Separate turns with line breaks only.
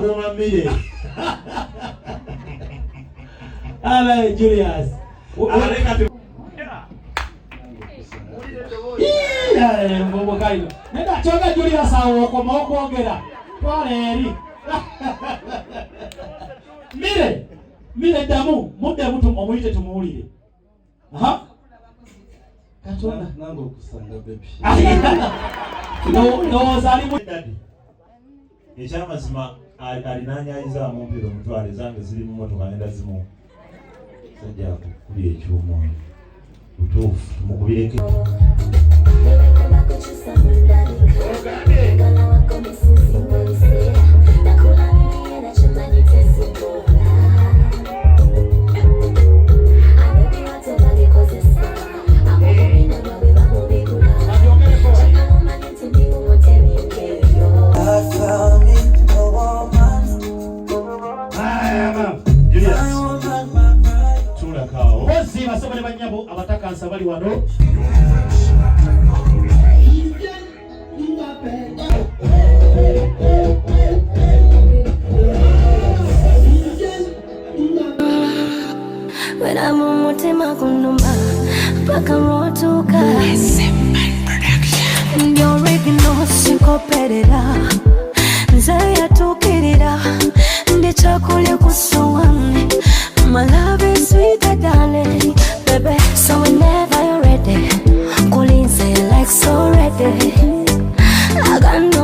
agoma mire. Ala Julius. Aleka tu. Mbobo kaino. Nenda choga Julius awo kwa maokuongera. Pole eri. Mire damu, muda mtu omuite tumuulire. Aha. Katonda
nango kusanga baby.
No zalimu
dadi. Ekyamazima alinanyayiza mumpiro mutwale zange ziri mu motoka nenda zimu. Sajja kuli ekyuma. Utufu tumukubireke.
Basabale banyabo abataka nsabali wano
wena mumutima kunuma paka rotuka ndio original sinkoperera